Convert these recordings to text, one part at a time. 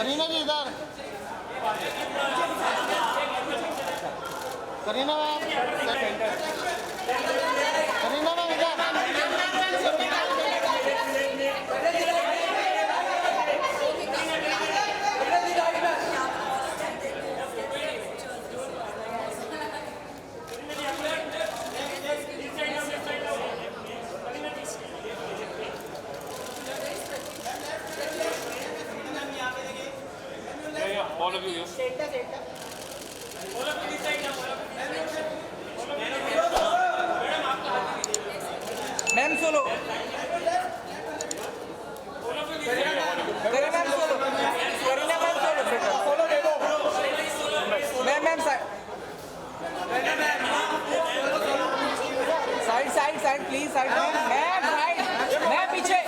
करीना जी इधर Kareena ma'am Kareena ma'am इधर All of you, yes. Ma'am solo Kareena ma'am solo Kareena ma'am solo solo दे दो ma'am ma'am side side side please side ma'am side ma'am पीछे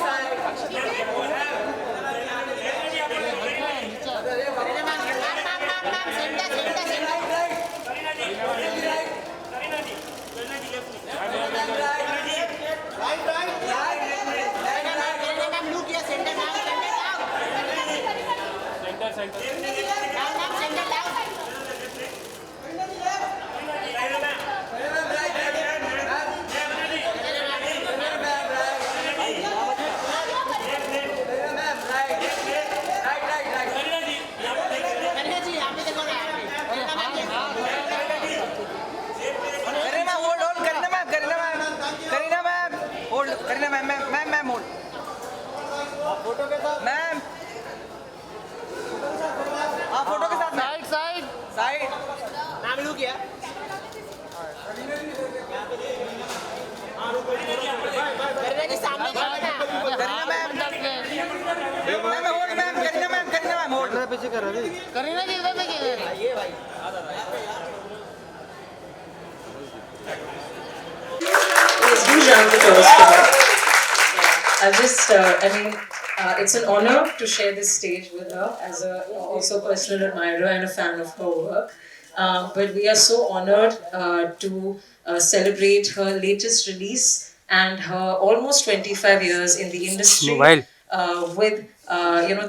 photo के साथ ma'am हाँ photo के साथ साइड साइड साइड नाम लू किया करीना जी सामने Kareena ma'am ma'am hold ma'am Kareena ma'am hold पीछे कर रहा है करीना जी इधर देखिए ये भाई Yes, who's round the toast today? I'll just, it's an honor to share this stage with her as a also personal admirer and a fan of her work. But we are so honored to celebrate her latest release and her almost 25 years in the industry with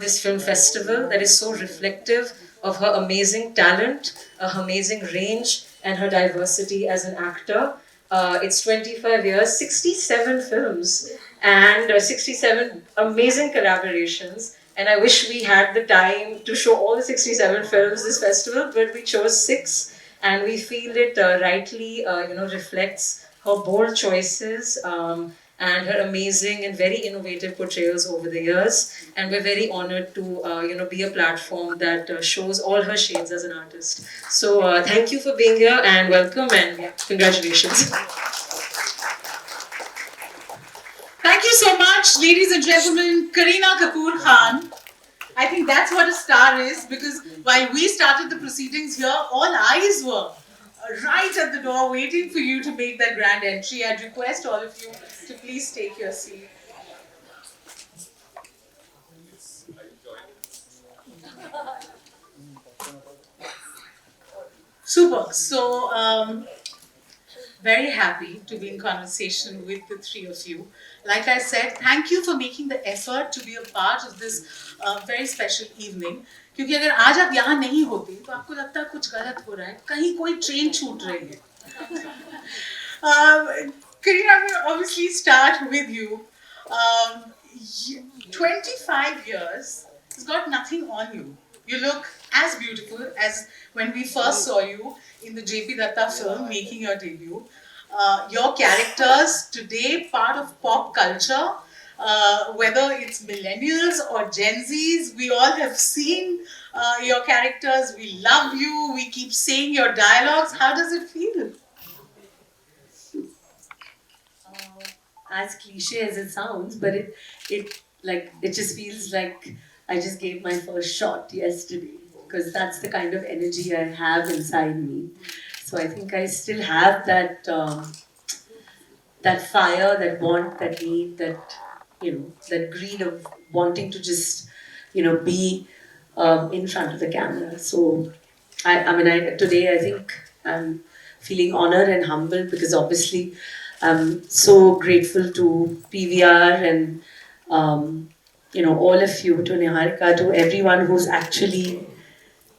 this film festival that is so reflective of her amazing talent, her amazing range, and her diversity as an actor. It's 25 years, 67 films, and 67 amazing collaborations. And I wish we had the time to show all the 67 films this festival, but we chose 6, and we feel it rightly, reflects her bold choices and her amazing and very innovative portrayals over the years. And we're very honored to, be a platform that shows all her shades as an artist. So thank you for being here and welcome and congratulations. Thank you so much, ladies and gentlemen, Kareena Kapoor Khan. I think that's what a star is, because while we started the proceedings here, all eyes were right at the door waiting for you to make that grand entry. I'd request all of you to please take your seat. Super. So, very happy to be in conversation with the three of you. Like I said, thank you for making the effort to be a part of this very special evening. क्योंकि अगर आज आप यहाँ नहीं होते तो आपको लगता है कुछ गलत हो रहा है, कहीं कोई ट्रेन छूट रही है. Kareena, I'm going to obviously start with you. 25 years has got nothing on you. You look as beautiful as when we first saw you in the J.P. Datta film, making your debut. Your characters today, part of pop culture, whether it's millennials or Gen Zs, we all have seen your characters. We love you. We keep saying your dialogues. How does it feel? As cliche as it sounds, but it just feels like I just gave my first shot yesterday, because that's the kind of energy I have inside me. So I think I still have that that fire, that want, that need, that that greed of wanting to just be in front of the camera. So today I think I'm feeling honored and humbled, because obviously I'm so grateful to PVR and all of you, to Niharika, to everyone who's actually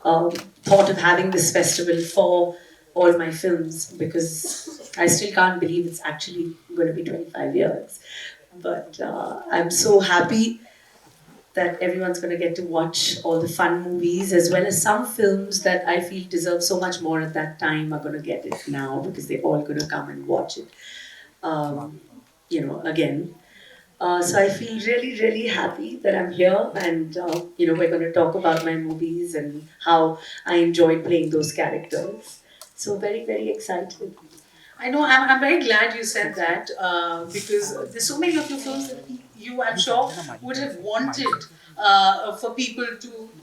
thought of having this festival for all my films, because I still can't believe it's actually going to be 25 years. But I'm so happy that everyone's going to get to watch all the fun movies, as well as some films that I feel deserve so much more at that time are going to get it now, because they're all going to come and watch it, again. So I feel really, really happy that I'm here, and we're going to talk about my movies and how I enjoyed playing those characters. So very, very excited. I know, I'm very glad you said that because there's so many of your films that you, I'm sure, would have wanted for people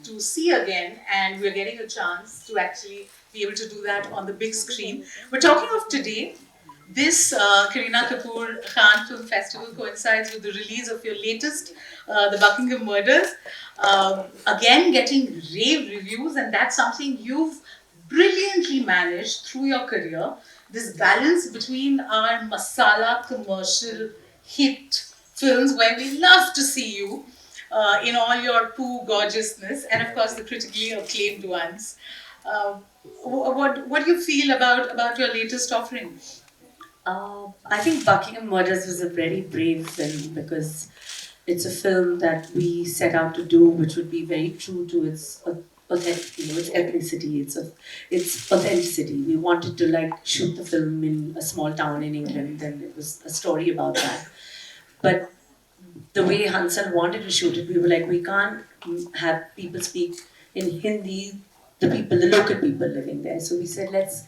to see again, and we're getting a chance to actually be able to do that on the big screen. We're talking of today. This Kareena Kapoor Khan Film Festival coincides with the release of your latest, The Buckingham Murders. Again, getting rave reviews, and that's something you've brilliantly managed through your career. This balance between our masala commercial hit films, where we love to see you in all your poo gorgeousness, and of course the critically acclaimed ones. What do you feel about your latest offering? I think Buckingham Murders was a very brave film, because it's a film that we set out to do, which would be very true to its its ethnicity, its authenticity. We wanted to shoot the film in a small town in England, and it was a story about that. But the way Hansal wanted to shoot it, we were like, we can't have people speak in Hindi, the local people living there. So we said, let's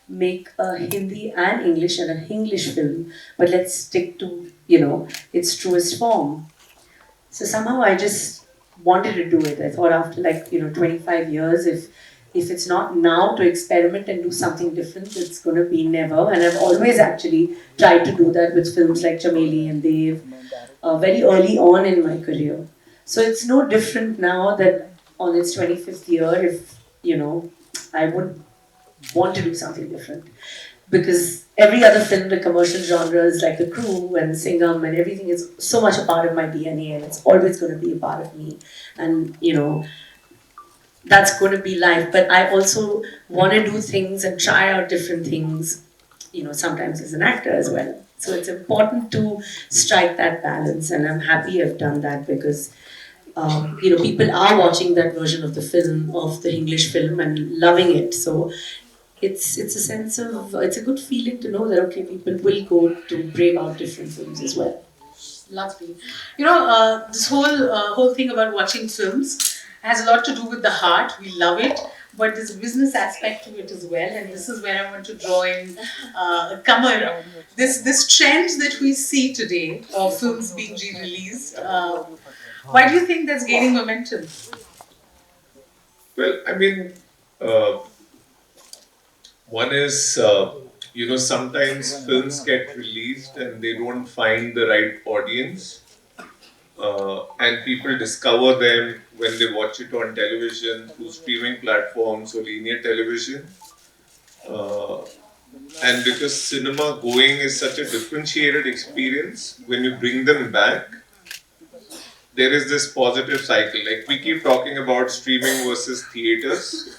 make a Hindi and English and an English film, but let's stick to, its truest form. So somehow I just wanted to do it. I thought after 25 years, if it's not now to experiment and do something different, it's going to be never. And I've always actually tried to do that with films like Chameli and Dev, very early on in my career. So it's no different now that on its 25th year, if, I would want to do something different. Because every other film, the commercial genres like The Crew and Singham and everything is so much a part of my DNA, and it's always going to be a part of me. And, that's going to be life. But I also want to do things and try out different things, sometimes as an actor as well. So it's important to strike that balance, and I'm happy I've done that, because people are watching that version of the film, of the English film, and loving it. So it's a sense of, it's a good feeling to know that, okay, people will go to brave out different films as well. Lovely. This whole thing about watching films has a lot to do with the heart. We love it, but there's a business aspect to it as well. And this is where I want to draw in Kamal. This trend that we see today of films being re-released. Why do you think that's gaining momentum? Well, I mean, one is, sometimes films get released and they don't find the right audience. And people discover them when they watch it on television, through streaming platforms or linear television. And because cinema going is such a differentiated experience, when you bring them back, there is this positive cycle. Like we keep talking about streaming versus theaters,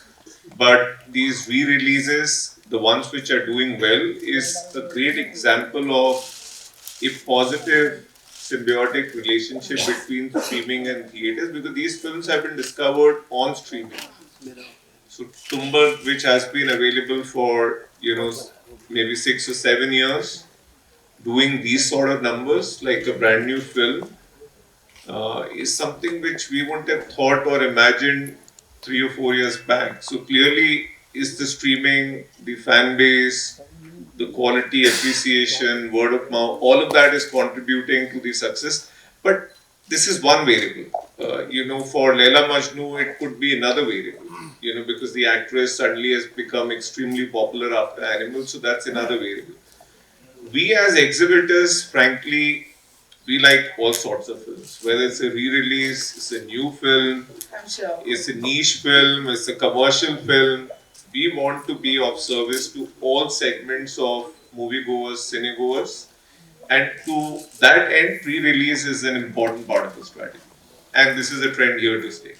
but these re-releases, the ones which are doing well, is a great example of a positive symbiotic relationship between streaming and theaters, because these films have been discovered on streaming. So Tumbar, which has been available for maybe 6 or 7 years, doing these sort of numbers like a brand new film, is something which we wouldn't have thought or imagined 3 or 4 years back. So clearly, is the streaming, the fan base, the quality, appreciation, word of mouth, all of that is contributing to the success. But this is one variable. For Leila Majnu, it could be another variable. Because the actress suddenly has become extremely popular after Animal, so that's another variable. We as exhibitors, frankly, we like all sorts of films. Whether it's a re-release, it's a new film, I'm sure. it's a niche film, it's a commercial film. We want to be of service to all segments of moviegoers, cinegoers, and to that end, pre-release is an important part of the strategy. and this is a trend here to stay.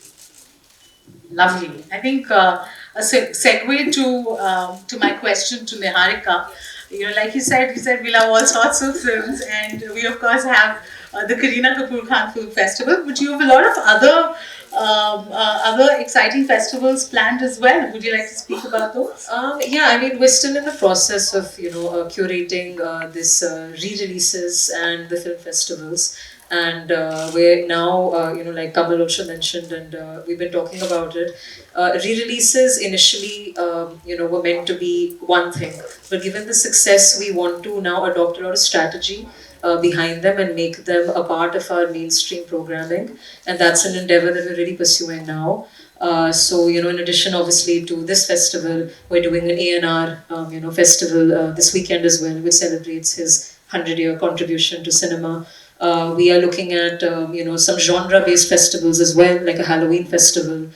Lovely. I think a segue to my question to Niharika. You know, like he said we love all sorts of films, and we of course have the Kareena Kapoor Khan Film Festival, but you have a lot of other exciting festivals planned as well. Would you like to speak about those? Yeah, I mean, we're still in the process of, curating this re-releases and the film festivals. And we're now, like Kamal also mentioned, and we've been talking about it. Re-releases initially, were meant to be one thing. But given the success, we want to now adopt a lot of strategy behind them and make them a part of our mainstream programming. And that's an endeavor that we're really pursuing now. So, in addition, obviously, to this festival, we're doing an A&R, festival this weekend as well, which celebrates his 100-year contribution to cinema. We are looking at, some genre-based festivals as well, like a Halloween festival.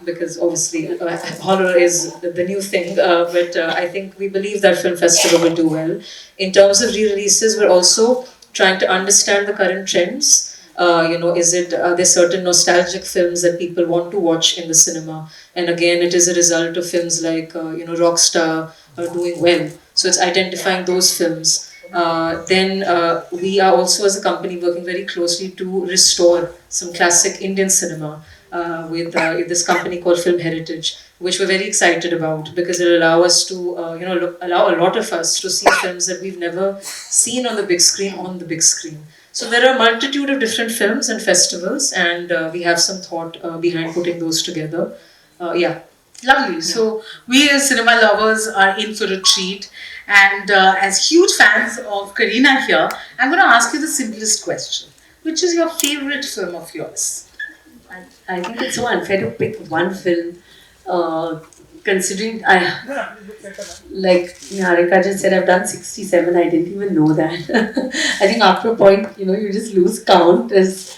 Because obviously horror is the new thing, but I think we believe that film festival will do well. In terms of re-releases, we're also trying to understand the current trends. Are there certain nostalgic films that people want to watch in the cinema? And again, it is a result of films like, Rockstar doing well. So it's identifying those films. Then we are also as a company working very closely to restore some classic Indian cinema with this company called Film Heritage, which we're very excited about because it'll allow us to, allow a lot of us to see films that we've never seen on the big screen. So there are a multitude of different films and festivals, and we have some thought behind putting those together. Lovely. So we as cinema lovers are in for a treat. And as huge fans of Kareena here, I'm going to ask you the simplest question. Which is your favorite film of yours? I think it's so unfair to pick one film, considering like Niharika just said, I've done 67. I didn't even know that. I think after a point, you just lose count as,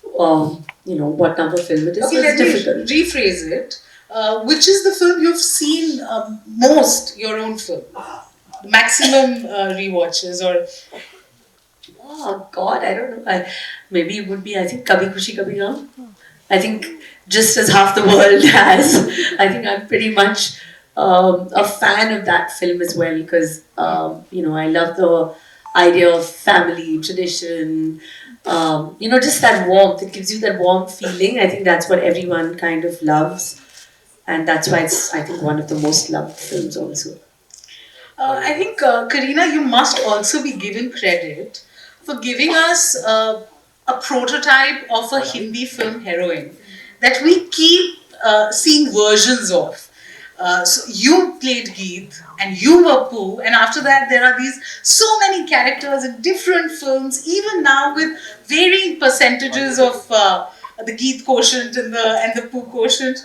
what number film it is. Okay, so let it's me difficult. rephrase it. Which is the film you've seen most, your own film? Maximum rewatches or... Oh God, I don't know. Maybe it would be, I think, Kabhi Khushi Kabhi Gham. I think just as half the world has, I think I'm pretty much a fan of that film as well because, I love the idea of family, tradition, just that warmth. It gives you that warm feeling. I think that's what everyone kind of loves. And that's why it's, I think, one of the most loved films also. I think, Kareena, you must also be given credit for giving us a prototype of a Hindi film heroine that we keep seeing versions of. So you played Geet and you were Pooh, and after that there are these so many characters in different films, even now with varying percentages of the Geet quotient and the Pooh quotient.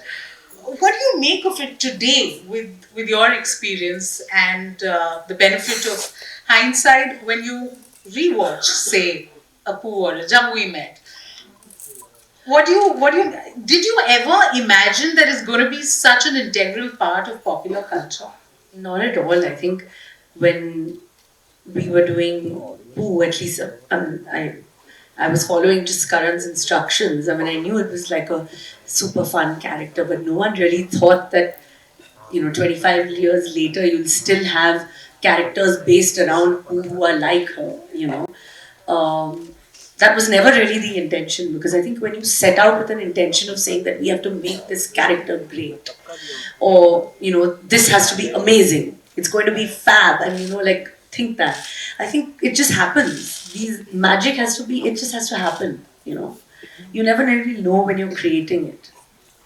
What do you make of it today with your experience and the benefit of hindsight when you rewatch, say, a Pooh or a Jab We Met? Did you ever imagine that it's going to be such an integral part of popular culture? Not at all. I think when we were doing Pooh, at least I was following just Karan's instructions. I mean, I knew it was like a super fun character, but no one really thought that, 25 years later, you'll still have characters based around who are like her, That was never really the intention because I think when you set out with an intention of saying that we have to make this character great or, this has to be amazing, it's going to be fab and, think that. I think it just happens. Magic it just has to happen, You never really know when you're creating it.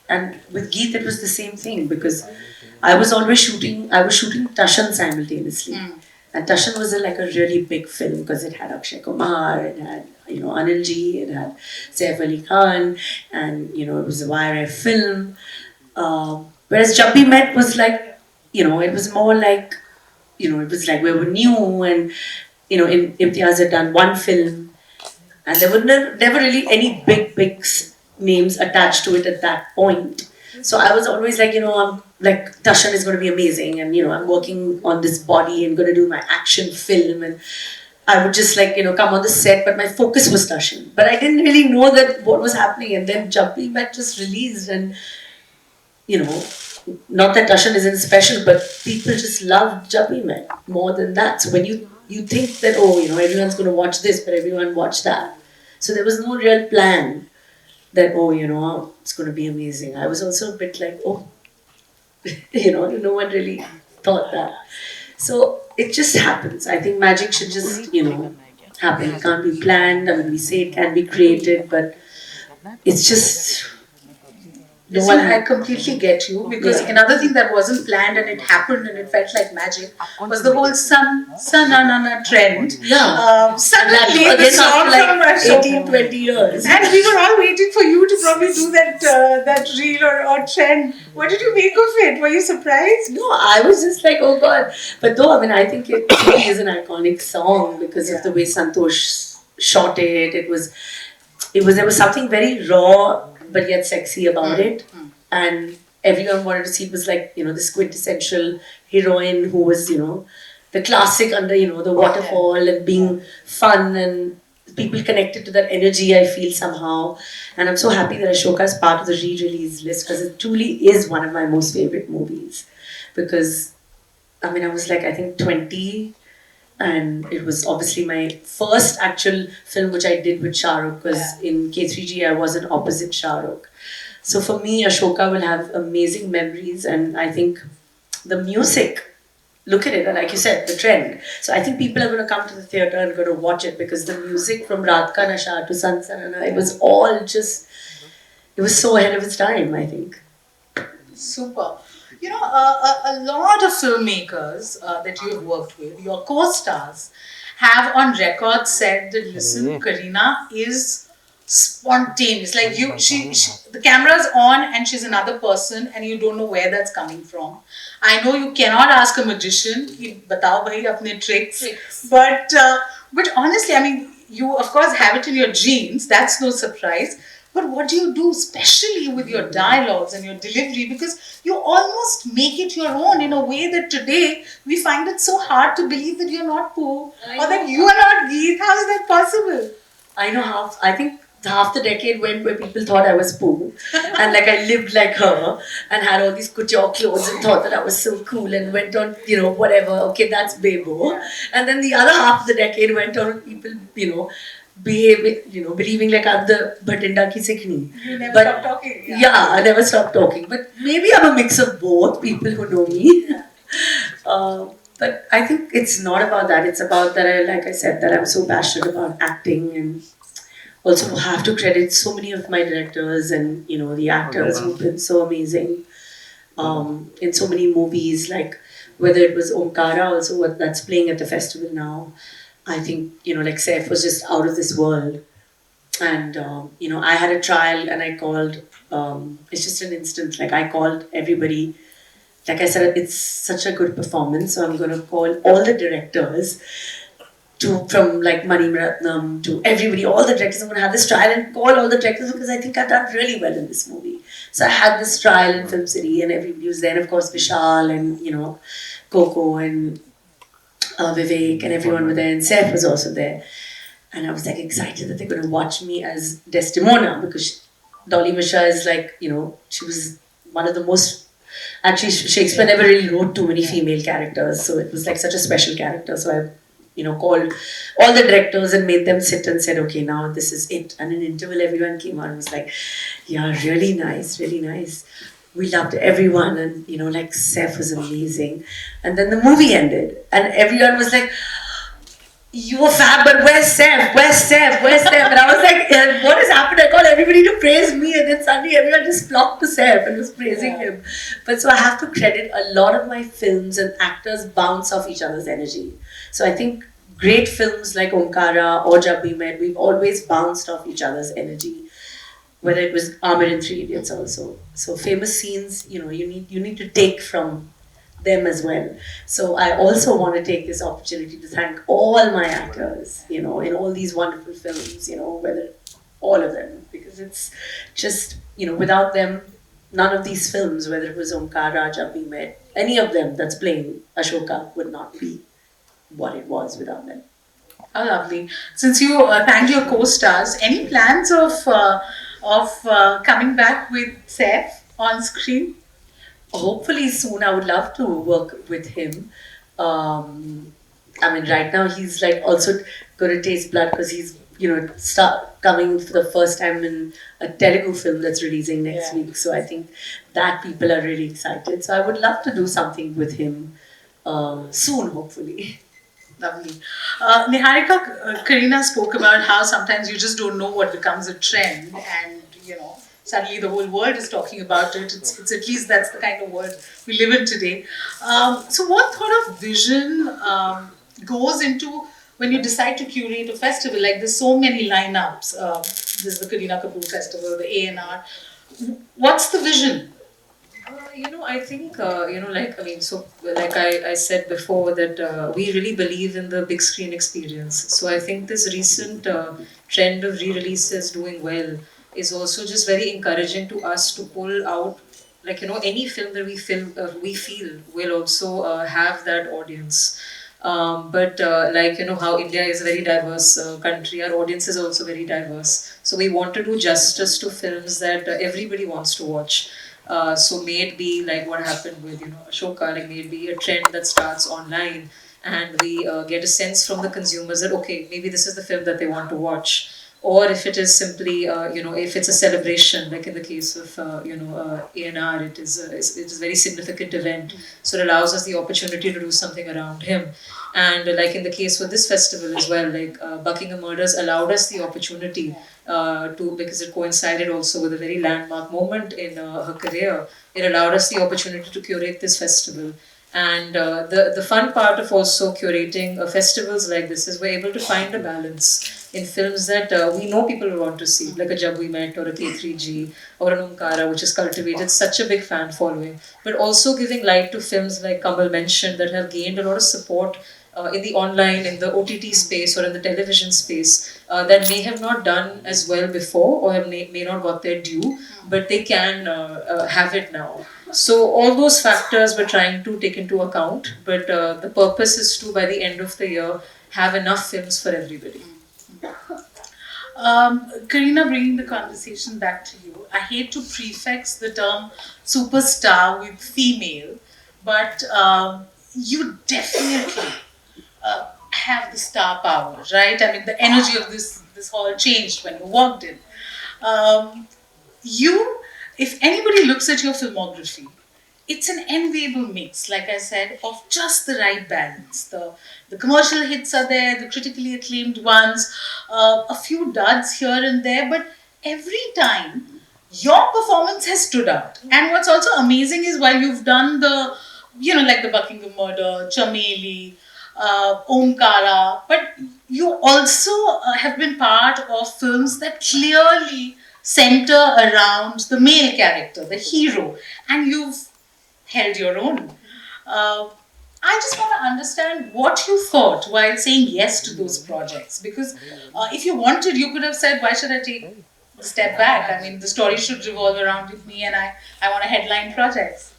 And with Geet, it was the same thing because I was shooting Tashan simultaneously. And Tashan was a really big film because it had Akshay Kumar, it had, Anil Ji, it had Saif Ali Khan, and, it was a YRF film. Whereas Jab We Met was like, it was more like, it was like we were new and, Imtiaz had done one film and there were never really any big names attached to it at that point. So I was always like, I'm like, Tashan is going to be amazing and, I'm working on this body and going to do my action film and I would just like, come on the set, but my focus was Darshan. But I didn't really know that what was happening. And then Jumping Back just released, and, not that Darshan isn't special, but people just love Jumping Back more than that. So when you think that, everyone's going to watch this, but everyone watched that. So there was no real plan that, it's going to be amazing. I was also a bit like, no one really thought that. So it just happens. I think magic should just, happen. It can't be planned. I mean, we say it can be created, but it's just Listen, I completely get you, because another thing that wasn't planned and it happened and it felt like magic was the whole Sananana trend. Yeah. Suddenly, and the song from our show. 18, 20 years. And we were all waiting for you to probably do that reel or trend. What did you make of it? Were you surprised? No, I was just like, oh God. But though, I mean, I think it really is an iconic song because of the way Santosh shot it. There was something very raw but yet sexy about it. And everyone wanted to see it was like, this quintessential heroine who was, the classic under, the waterfall and being fun, and people connected to that energy, I feel, somehow. And I'm so happy that Ashoka is part of the re-release list because it truly is one of my most favorite movies. Because, I mean, I was like, I think 20, and it was obviously my first actual film which I did with Shah Rukh, because in K3G I wasn't opposite Shah Rukh. So for me, Ashoka will have amazing memories, and I think the music, look at it, and like you said, the trend. So I think people are going to come to the theatre and going to watch it because the music from Raat Ka Nasha to Sansanana, it was all just, it was so ahead of its time, I think. Super. A lot of filmmakers that you have worked with, your co-stars, have on record said that, listen, Kareena is spontaneous. Like the camera's on and she's another person and you don't know where that's coming from. I know you cannot ask a magician, ki batao bhai apne tricks. But honestly, I mean, you of course have it in your genes, that's no surprise. But what do you do, especially with your dialogues and your delivery? Because you almost make it your own in a way that today we find it so hard to believe that you're not Pooh or that you are not Geet. How is that possible? I think half the decade went where people thought I was Pooh, and like I lived like her and had all these couture clothes and thought that I was so cool and went on, whatever, okay, that's Bebo. Yeah. And then the other half of the decade went on with people, believing like I'm the Bhatinda ki Sikhni. You never stopped talking. Yeah, I never stopped talking. But maybe I'm a mix of both, people who know me. But I think it's not about that. It's about that, like I said, that I'm so passionate about acting, and also have to credit so many of my directors and, the actors who've been so amazing in so many movies, like whether it was Omkara, also that's playing at the festival now. I think, like Saif was just out of this world. And, I had a trial and I called, it's just an instant, like I called everybody. Like I said, it's such a good performance. So I'm going to call all the directors from like Mani Ratnam to everybody, all the directors. I'm going to have this trial and call all the directors because I think I've done really well in this movie. So I had this trial in Film City and everybody was there. And of course, Vishal and, Coco and Vivek and everyone were there, and Saif was also there. And I was like excited that they're going to watch me as Desdemona, because Dolly Mishra is like, she was one of the most, actually Shakespeare never really wrote too many female characters, so it was like such a special character. So I, called all the directors and made them sit and said, okay, now this is it. And in interval, everyone came out and was like, yeah, really nice, really nice. We loved everyone, and like Saif was amazing. And then the movie ended, and everyone was like, "You were fab, but where's Saif? Where's Saif? Where's Saif?" And I was like, "What has happened?" I called everybody to praise me, and then suddenly everyone just flocked to Saif and was praising him. But so I have to credit a lot of my films and actors bounce off each other's energy. So I think great films like Omkara or Jab We Met, we've always bounced off each other's energy. Whether it was Aamer in 3 Idiots also. So famous scenes, you need to take from them as well. So I also want to take this opportunity to thank all my actors, in all these wonderful films, whether all of them, because it's just, without them, none of these films, whether it was Omkara, Jab We Met, any of them that's playing Ashoka would not be what it was without them. How lovely. Since you thanked your co-stars, any plans of coming back with Seth on screen? Hopefully soon. I would love to work with him. I mean, right now he's like also going to taste blood because he's start coming for the first time in a Telugu film that's releasing next Yeah. week. So I think that people are really excited. So I would love to do something with him soon, hopefully. Lovely. Niharika, Kareena spoke about how sometimes you just don't know what becomes a trend, and suddenly the whole world is talking about it. It's at least that's the kind of world we live in today. So, what sort of vision goes into when you decide to curate a festival? Like, there's so many lineups. There's the Kareena Kapoor Festival, the A&R. What's the vision? I think, like I said before, that we really believe in the big screen experience. So I think this recent trend of re-releases doing well is also just very encouraging to us to pull out, any film that we feel will also have that audience. But how India is a very diverse country, our audience is also very diverse. So we want to do justice to films that everybody wants to watch. So may it be like what happened with Ashoka, like may it be a trend that starts online, and we get a sense from the consumers that okay, maybe this is the film that they want to watch, or if it is simply if it's a celebration, like in the case of A&R, it is a very significant event, so it allows us the opportunity to do something around him. And like in the case with this festival as well, like Buckingham Murders allowed us the opportunity because it coincided also with a very landmark moment in her career. It allowed us the opportunity to curate this festival. And the fun part of also curating festivals like this is we're able to find a balance in films that we know people will want to see, like a Jab We Met or a K3G or an Omkara, which has cultivated such a big fan following, but also giving light to films like Kamal mentioned that have gained a lot of support in the online, in the OTT space or in the television space that may have not done as well before or may not got their due, but they can have it now. So all those factors we're trying to take into account, but the purpose is to, by the end of the year, have enough films for everybody. Kareena, bringing the conversation back to you, I hate to prefix the term superstar with female, but you definitely have the star power, right? I mean, the energy of this hall changed when you walked in. You, if anybody looks at your filmography, it's an enviable mix, like I said, of just the right balance. The commercial hits are there, the critically acclaimed ones, a few duds here and there, but every time your performance has stood out. And what's also amazing is while you've done like the Buckingham Murder, Chameli, Omkara, but you also have been part of films that clearly center around the male character, the hero, and you've held your own. I just want to understand what you thought while saying yes to those projects, because if you wanted, you could have said, why should I take a step back? I mean, the story should revolve around with me and I want to headline projects.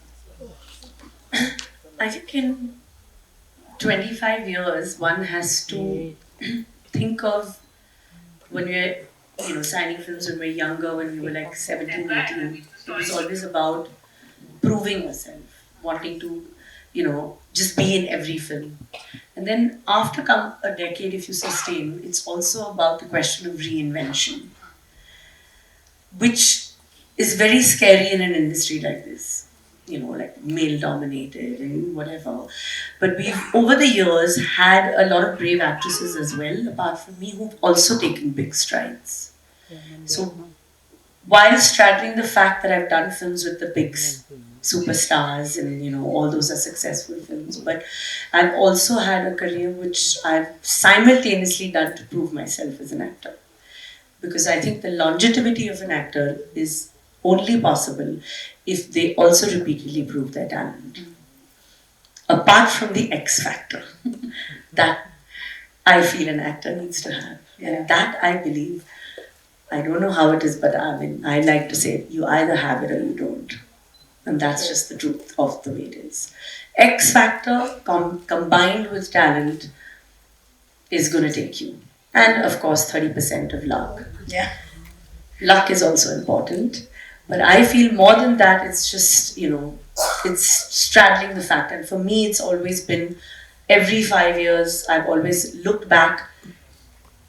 I think in 25 years, one has to think of when we're signing films when we were younger, when we were like 17, 18. It was always about proving yourself, wanting to, just be in every film. And then after a decade, if you sustain, it's also about the question of reinvention, which is very scary in an industry like this. Like male dominated and whatever. But we've, over the years, had a lot of brave actresses as well, apart from me, who've also taken big strides. So, while straddling the fact that I've done films with the big superstars and, all those are successful films, but I've also had a career which I've simultaneously done to prove myself as an actor. Because I think the longevity of an actor is only possible if they also repeatedly prove their talent. Apart from the X factor that I feel an actor needs to have. And that I believe, I don't know how it is, but I like to say you either have it or you don't. And that's just the truth of the way it is. X factor combined with talent is going to take you. And of course, 30% of luck. Yeah. Luck is also important. But I feel more than that, it's just, it's straddling the fact. And for me, it's always been every 5 years, I've always looked back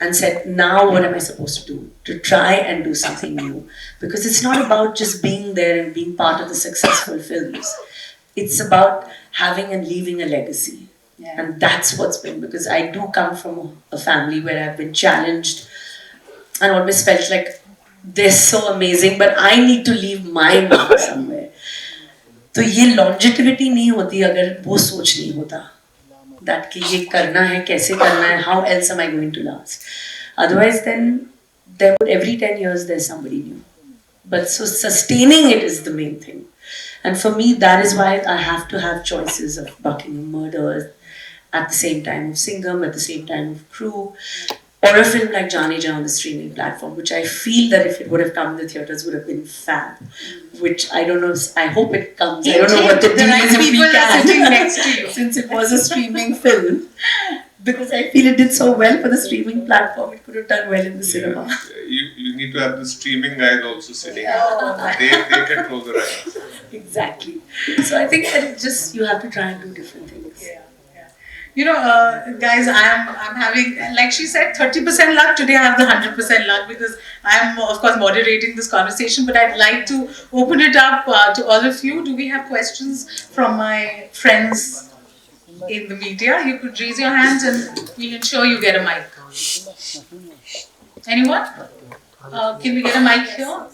and said, now what am I supposed to do? To try and do something new. Because it's not about just being there and being part of the successful films. It's about having and leaving a legacy. Yeah. And that's what's been, because I do come from a family where I've been challenged and always felt like they're so amazing, but I need to leave my mark somewhere. तो ये longevity नहीं होती अगर वो सोच नहीं होता. That कि ये करना है, कैसे करना है, how else am I going to last? Otherwise, then every 10 years there's somebody new. But so sustaining it is the main thing. And for me, that is why I have to have choices of Buckingham Murders, at the same time of Singham, at the same time of Crew, or a film like Jaane Jaan on the streaming platform, which I feel that if it would have come in the theatres would have been fab. Which I don't know, I hope it comes. I don't know what the deal is if we can, sitting next to you. since it was a streaming film. Because I feel it did so well for the streaming platform, it could have done well in the cinema. You need to have the streaming guys also sitting. Oh. They control the rights. Exactly. So I think that it just, you have to try and do different things. Yeah. Guys, I'm having, like she said, 30% luck. Today I have the 100% luck because I'm, of course, moderating this conversation. But I'd like to open it up to all of you. Do we have questions from my friends in the media? You could raise your hands and we'll ensure you get a mic. Anyone? Can we get a mic here?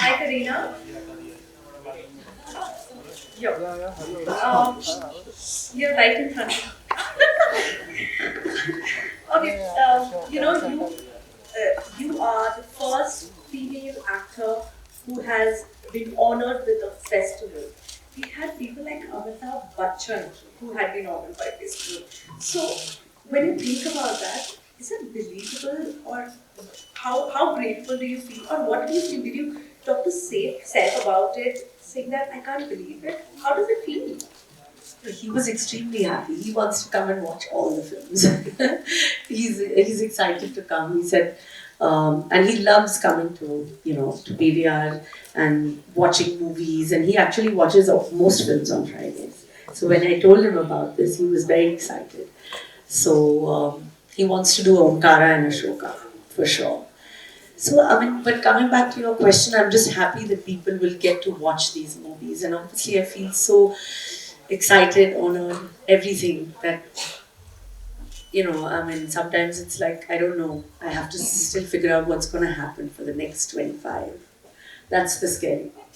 Hi, Kareena. You're right in front. Okay, you are the first female actor who has been honored with a festival. We had people like Amitabh Bachchan who had been honored by a festival. So, when you think about that, is it believable, or how grateful do you feel, or what do you feel? Did you talk to Seth about it, saying that I can't believe it? How does it feel? He was extremely happy. He wants to come and watch all the films. he's excited to come. He said, and he loves coming to PVR and watching movies. And he actually watches most films on Fridays. So when I told him about this, he was very excited. So he wants to do Omkara and Ashoka for sure. So but coming back to your question, I'm just happy that people will get to watch these movies. And obviously, I feel so excited, honored, everything that, sometimes it's like, I don't know, I have to still figure out what's going to happen for the next 25. That's the scary part.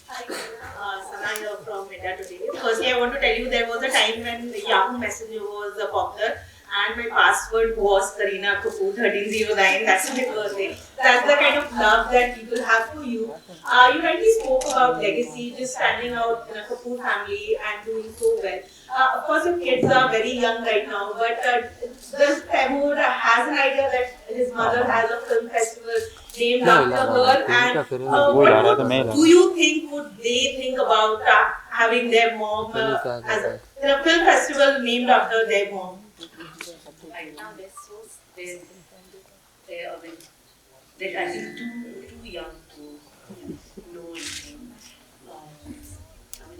Hi, Sana here from India Today. Firstly, I want to tell you there was a time when Yahoo Messenger was popular and my password was Kareena Kapoor 1309. That's my birthday. That's the kind of love that people have for you. You rightly spoke about legacy, just standing out in a Kapoor family and doing so well. Of course, your kids are very young right now, but does Taimur has an idea that his mother has a film festival named after her, and what do you think would they think about having their mom as a film festival named after their mom? Right now they're I think too young to know anything.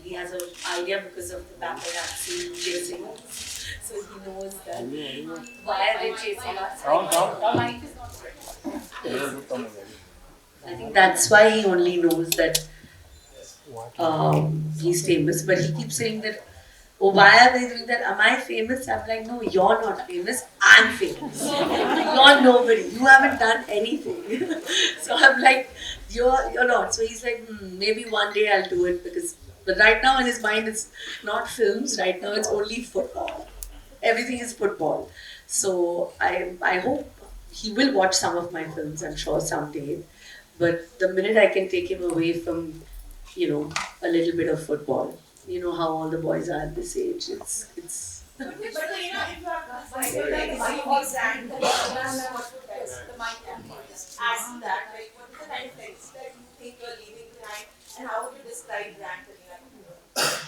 He has an idea because of the paparazzi chasing us. So he knows that. Why are they chasing us? I think that's why he only knows that he's famous. But he keeps saying that, oh, why are they doing that? Am I famous? I'm like, no, you're not famous. I'm famous. You're nobody. You haven't done anything. So I'm like, you're not. So he's like, maybe one day I'll do it because. But right now in his mind it's not films, right now it's only football. Everything is football. So I hope he will watch some of my films, I'm sure someday. But the minute I can take him away from, a little bit of football, you know how all the boys are at this age, it's But Kareena, if you have like mic or brand, what would the mic add to that? Like, what is the kind of text that you think you're leaving behind, and how would you describe brand Kareena Kapoor?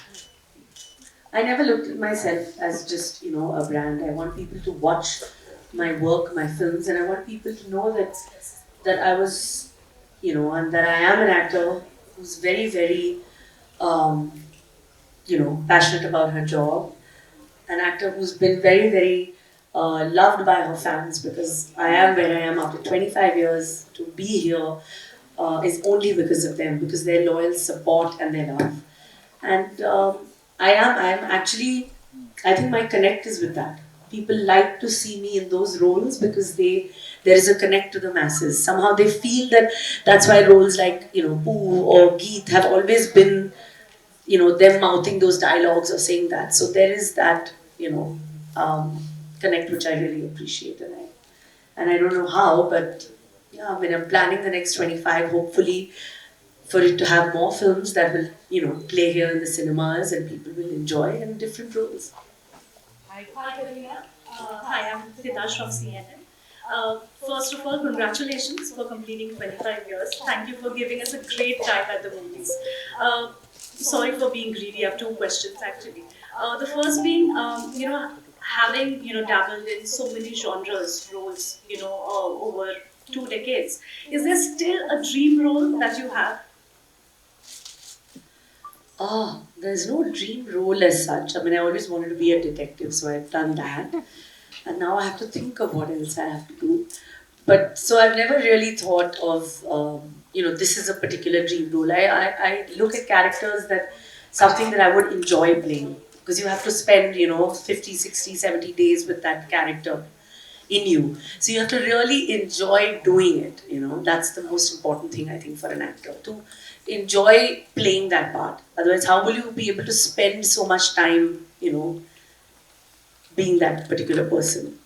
I never looked at myself as just, a brand. I want people to watch my work, my films, and I want people to know that I was, and that I am an actor who's very, very, passionate about her job. An actor who's been very, very loved by her fans, because I am where I am after 25 years. To be here is only because of them, because their loyal support and their love. And I am actually, I think my connect is with that. People like to see me in those roles because there is a connect to the masses. Somehow they feel that that's why roles like, Poo or Geet have always been, them mouthing those dialogues or saying that. So there is that, connect which I really appreciate. And I don't know how, but yeah, I mean, I'm planning the next 25, hopefully, for it to have more films that will, play here in the cinemas and people will enjoy in different roles. Hi, Kareena. Hi, I'm Hitash from CNN. First of all, congratulations for completing 25 years. Thank you for giving us a great time at the movies. Sorry for being greedy. I have two questions actually. The first being, having dabbled in so many genres, roles, over 2 decades. Is there still a dream role that you have? There's no dream role as such. I mean, I always wanted to be a detective, so I've done that. And now I have to think of what else I have to do. But so I've never really thought of, this is a particular dream role. I look at characters that something that I would enjoy playing. Because you have to spend, 50, 60, 70 days with that character in you. So you have to really enjoy doing it, That's the most important thing, I think, for an actor. To enjoy playing that part. Otherwise, how will you be able to spend so much time, being that particular person?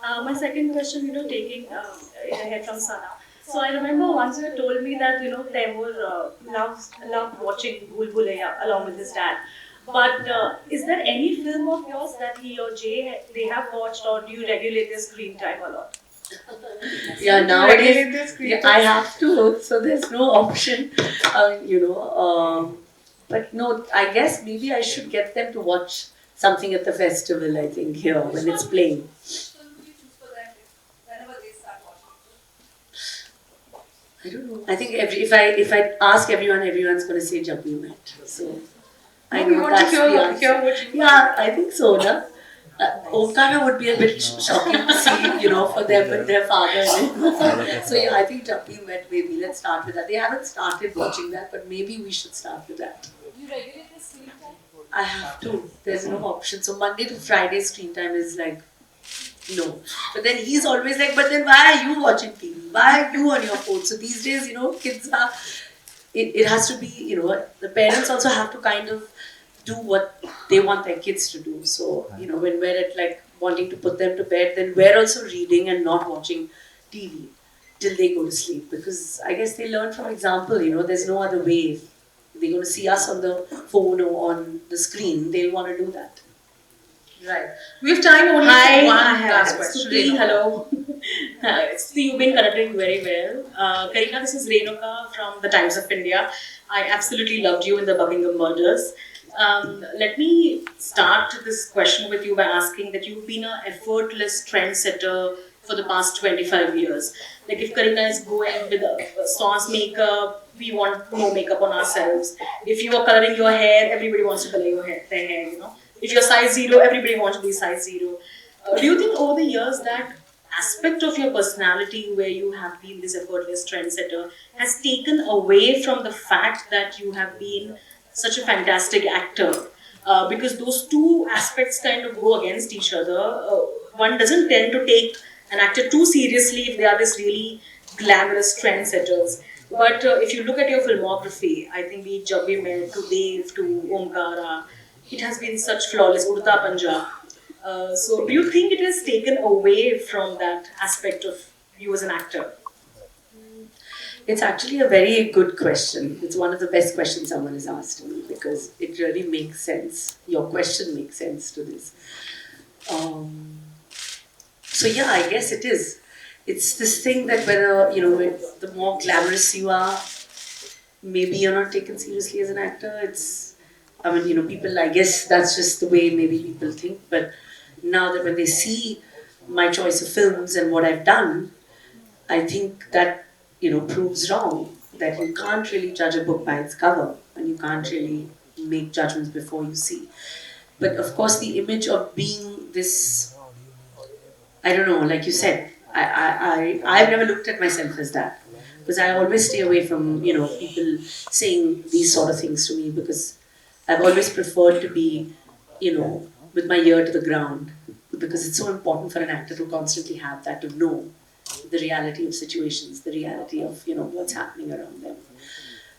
My second question, taking ahead from Sana. So I remember once you told me that, Taimur loved watching Bhool Bhulaiya along with his dad. But is there any film of yours that he or Jay, they have watched, or do you regulate their screen time a lot? Yeah, nowadays I have to, so there's no option, but no, I guess maybe I should get them to watch something at the festival, I think, here when it's playing. I don't know. I think if I ask everyone, everyone's going to say Jab We Met. So I know that's the answer. Yeah, I think so, na? Omkara would be a bit shocking to see, for them with their father. So yeah, I think Jab We Met, maybe. Let's start with that. They haven't started watching that, but maybe we should start with that. You regulate the screen time? I have to. There's no option. So Monday to Friday screen time is like, no. But then he's always like, but then why are you watching TV? Why are you on your phone? So these days, kids are, it has to be, the parents also have to kind of do what they want their kids to do. So, when we're at like wanting to put them to bed, then we're also reading and not watching TV till they go to sleep. Because I guess they learn from example, there's no other way. If they're going to see us on the phone or on the screen, they'll want to do that. Right. We have time only for one last question. Suti, hello. Suti, you've been conducting very well. Kareena, this is Renuka from the Times of India. I absolutely loved you in the Buckingham Murders. Let me start this question with you by asking that you've been an effortless trendsetter for the past 25 years. Like if Kareena is going with a sans makeup, we want more makeup on ourselves. If you are coloring your hair, everybody wants to color their hair, If you're size 0, everybody wants to be size 0. Do you think over the years that aspect of your personality where you have been this effortless trendsetter has taken away from the fact that you have been such a fantastic actor? Because those two aspects kind of go against each other. One doesn't tend to take an actor too seriously if they are this really glamorous trendsetters. But if you look at your filmography, I think be it Jab We Met, to Dev, to Omkara, it has been such flawless, Urta Panja. So do you think it has taken away from that aspect of you as an actor? It's actually a very good question. It's one of the best questions someone has asked me because it really makes sense. Your question makes sense to this. So yeah, I guess it is. It's this thing that whether, the more glamorous you are, maybe you're not taken seriously as an actor. People, I guess that's just the way maybe people think. But now that when they see my choice of films and what I've done, I think that, proves wrong. That you can't really judge a book by its cover and you can't really make judgments before you see. But of course, the image of being this, I don't know, like you said, I've never looked at myself as that. Because I always stay away from, people saying these sort of things to me because I've always preferred to be, with my ear to the ground. Because it's so important for an actor to constantly have that, to know the reality of situations, the reality of, what's happening around them.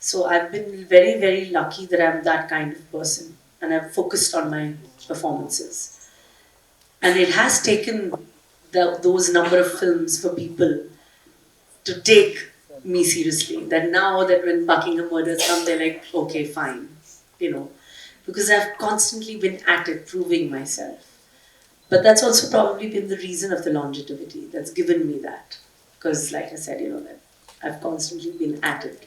So I've been very, very lucky that I'm that kind of person. And I've focused on my performances. And it has taken those number of films for people to take me seriously. That now that when Buckingham Murders come, they're like, okay, fine. Because I've constantly been at it, proving myself. But that's also probably been the reason of the longevity that's given me that. Because like I said, that I've constantly been at it,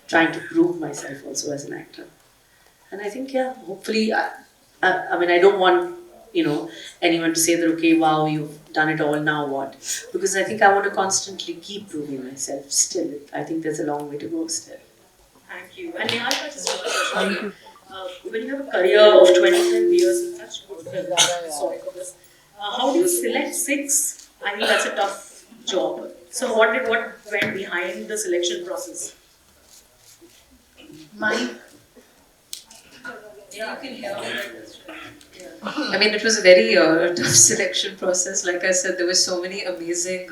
trying to prove myself also as an actor. And I think, hopefully, I don't want, anyone to say that, okay, wow, you've done it all, now what? Because I think I want to constantly keep proving myself still. I think there's a long way to go still. Thank you. And Niharika, just one question. When you have a career of 25 years in such good films, sorry for this, how do you select 6? I think that's a tough job. So what went behind the selection process? Mine. Yeah, you can hear me. I mean, it was a very tough selection process. Like I said, there were so many amazing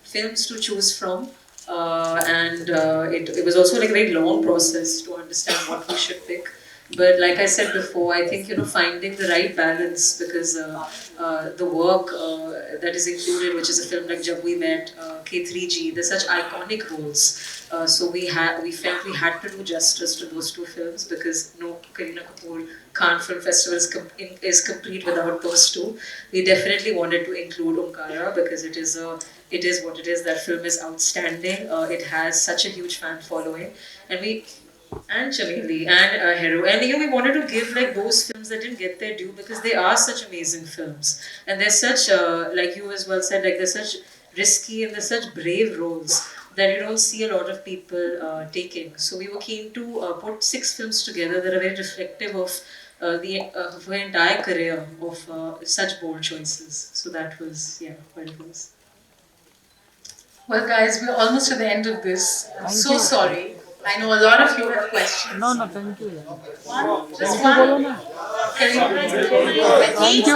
films to choose from. And it was also like a very long process to understand what we should pick. But like I said before, I think, finding the right balance, because the work that is included, which is a film like Jab We Met, K3G, they're such iconic roles. So we felt we had to do justice to those 2 films, because no Kareena Kapoor Cannes Film Festival is complete without those 2. We definitely wanted to include Omkara because it is what it is. That film is outstanding. It has such a huge fan following, and Chameli and Hero, and we wanted to give like those films that didn't get their due, because they are such amazing films, and they're such like you as well said, like they're such risky and they're such brave roles that you don't see a lot of people taking. So we were keen to put 6 films together that are very reflective of her entire career of such bold choices. So that was what it was. Well, guys, we're almost at the end of this. I'm so sorry. I know a lot of you have questions. No, thank you. One, just one. Thank you.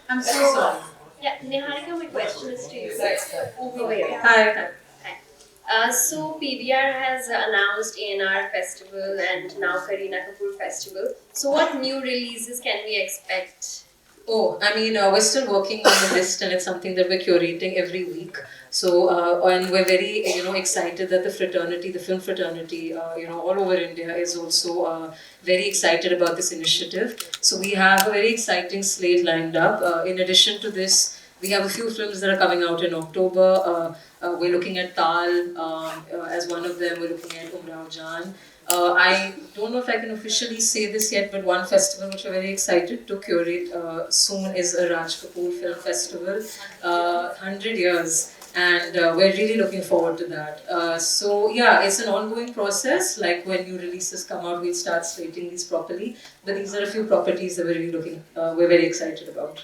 I'm so sorry. Yeah, Niharika, my question is to you. Over here. Hi. So PVR has announced ANR Festival and now Kareena Kapoor Festival. So what new releases can we expect? Oh, I mean, we're still working on the list, and it's something that we're curating every week. So, and we're very, excited that the film fraternity, all over India is also very excited about this initiative. So we have a very exciting slate lined up. In addition to this, we have a few films that are coming out in October. We're looking at Tal as one of them. We're looking at Umrao Jan. I don't know if I can officially say this yet, but one festival which we're very excited to curate soon is a Raj Kapoor Film Festival, 100 years, and we're really looking forward to that. So yeah, it's an ongoing process. Like when new releases come out, we'll start slating these properly. But these are a few properties that we're very excited about.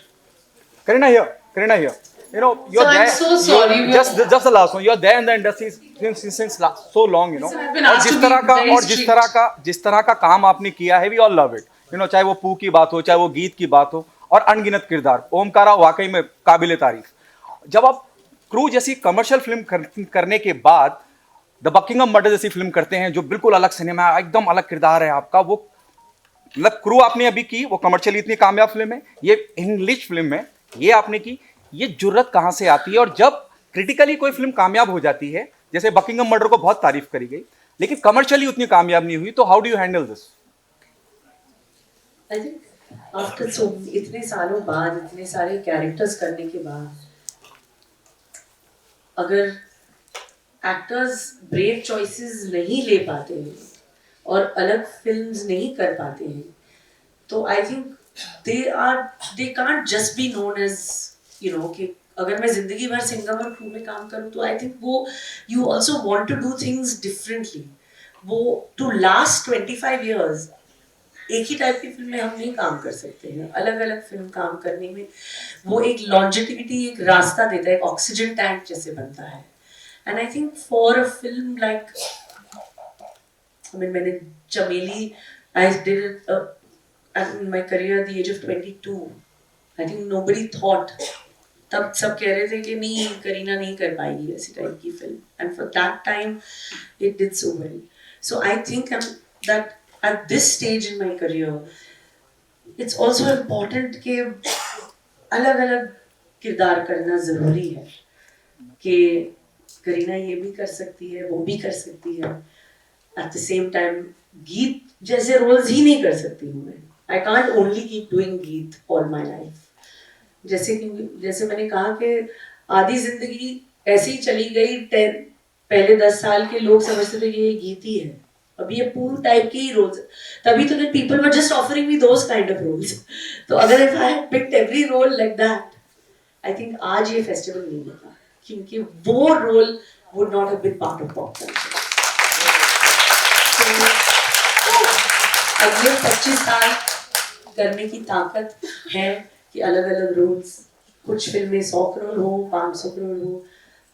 Kareena here. You're So there. I'm so sorry. Just the last one. You're there in the industry since so long, Listen, I've been asked to be very strict. जिस तरह का काम आपने किया है, we all love it. चाहे वो पू की बात हो, चाहे वो गीत की बात हो, और अनगिनत किरदार. ओमकारा वाकई में काबिले तारीफ. जब आप क्रू जैसी कमर्शियल फिल्म करने के बाद द बकिंगम मर्डर जैसी फिल्म करते हैं, जो बिल्कुल अलग सिनेमा है, एकदम अलग किरदार है आपका, वो मतलब क्रू आपने अभी की, वो कमर्शियली इतनी कामयाब फिल्म है, ये इंग्लिश फिल्म है, ये आपने की, ये जुर्रत कहाँ से आती है? और जब क्रिटिकली कोई फिल्म कामयाब हो जाती है जैसे बकिंगम मर्डर को बहुत तारीफ करी गई लेकिन कमर्शियली उतनी कामयाब नहीं हुई, तो how do you handle this? I think after so इतने सालों बाद, इतने सारे कैरेक्टर्स करने के बाद, अगर एक्टर्स ब्रेव चॉइसेस नहीं ले पाते हैं और अलग फिल्म्स नहीं कर पाते हैं, तो I think they can't just be known as you know कि अगर मैं जिंदगी भर सिंगम और क्रू में काम करूं तो आई थिंक वो you also want to do things differently. वो टू लास्ट 25 years एक ही टाइप की फिल्म में हम नहीं काम कर सकते हैं. अलग अलग फिल्म काम करने में वो एक लॉन्जिटिविटी, एक रास्ता देता है, एक ऑक्सीजन टैंक जैसे बनता है. And I think for a film like, मैंने Chameli, I did in my career the age of 22. I think nobody thought, तब सब कह रहे थे कि नहीं करीना नहीं कर पाएगी ऐसी टाइप की film, and for that time it did so well. So I think that at this stage in my career, it's also important कि अलग अलग किरदार करना ज़रूरी है, कि करीना ये भी कर सकती है, वो भी कर सकती है. At the same time, गीत जैसे रोल्स ही नहीं कर सकती हूँ मैं. I can't only keep doing गीत all my life. जैसे मैंने कहा कि आधी जिंदगी ऐसी ही चली गई, पहले 10 साल के लोग समझते थे कि ये गीत ही है, अभी ये पूल टाइप के ही रोल्स. तभी तो people were just offering me those kind of roles. तो अगर if I picked every role like that, I think आज ये फेस्टिवल नहीं होता, क्योंकि वो role would not have been part of pop culture. अगले 25 साल करने की ताकत है कि अलग अलग रोल्स, कुछ फिल्में 100 करोड़ हो, 500 करोड़ हो,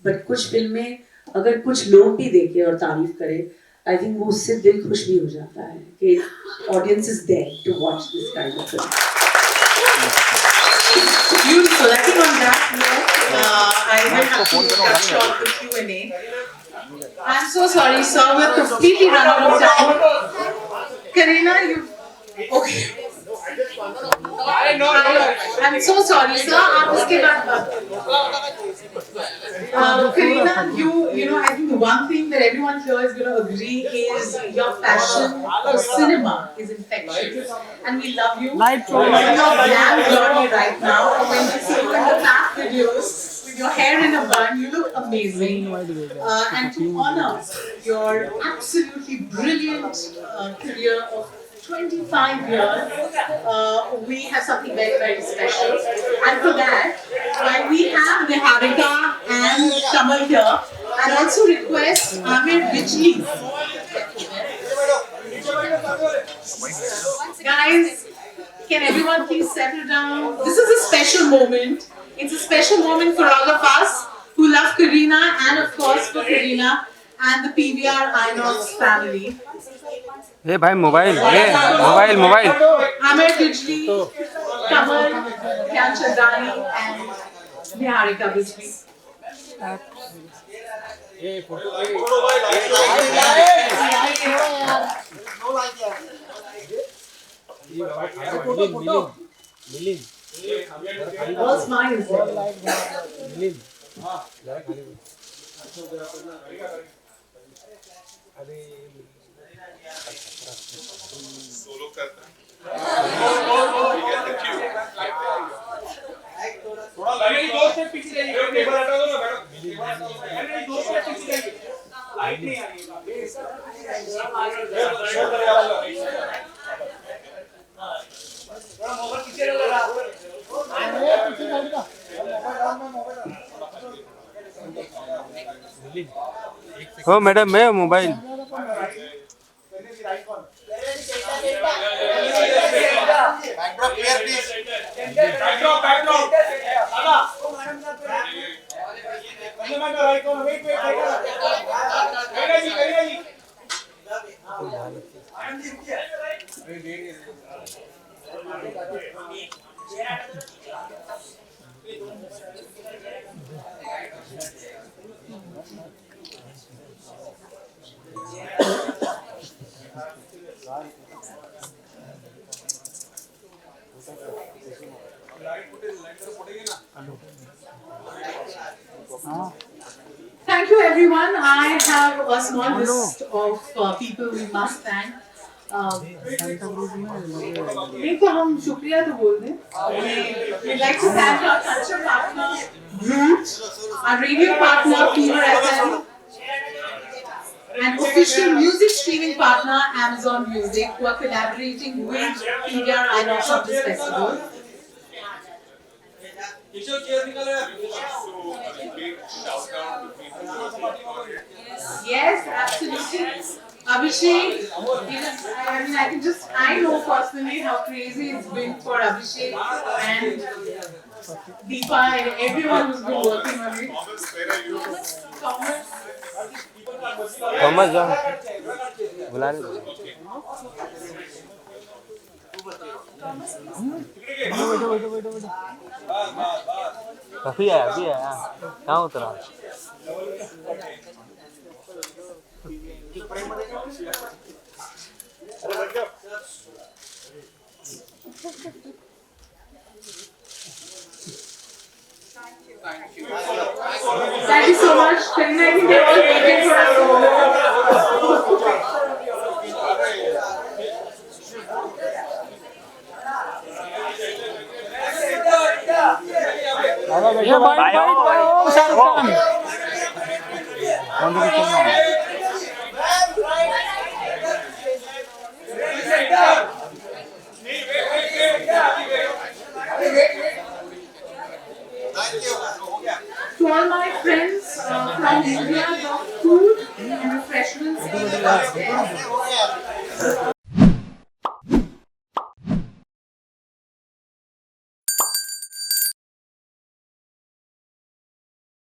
बट कुछ फिल्में अगर कुछ लोग भी देखे और तारीफ करे, I think वो उससे दिल खुश भी हो जाता है कि audience is there to watch this kind of film. Beautiful. I think on that note, I will have to cut short the Q&A. I'm so sorry, sir. We're completely run out of time. Kareena, you... Okay. I'm so sorry, sir. आप उसके बाद Kareena, you know, I think the one thing that everyone here is going to agree is your passion for cinema is infectious, and we love you. We're on your glam journey right now, and when we see you in the past videos with your hair in a bun, you look amazing. And to honor your absolutely brilliant career of 25 years, we have something very, very special. And for that, while we have Niharika and Kamal here, I'd also request Aamer Bijli. Guys, can everyone please settle down? This is a special moment. It's a special moment for all of us who love Kareena, and of course for Kareena and the PVR Inox family. ए भाई mobile, mobile. Aamer Bijli, Kamal, Gianchandani, and Niharika Bijli. All smiles. Solo करता है. We get the cue. थोड़ा मेरी दोस्त से पीछे जाइए. Table हटा दो ना मैडम. मेरी दोस्त से पीछे जाइए. लाइट नहीं आ रही हो मैडम, मैं mobile. Backdrop clear, please. Backdrop. thank you everyone. I have a small list of people we must thank. एक तो हम शुक्रिया तो बोल दें. We'd like to thank our culture partner, Root, our radio partner, Fever FM, and official music streaming partner, Amazon Music, who are collaborating with PVR Inox on this festival. Yes, absolutely. Abhishek, I know personally how crazy it's been for Abhishek and Deepa and everyone who's been working on it. Thomas जाओ बुला ले काफी आया अभी आया कहाँ उतरा Thank you so much. Kareena, I think they're all waiting for us. ये bite Shahrukh Khan To all my friends from India, the food and refreshments.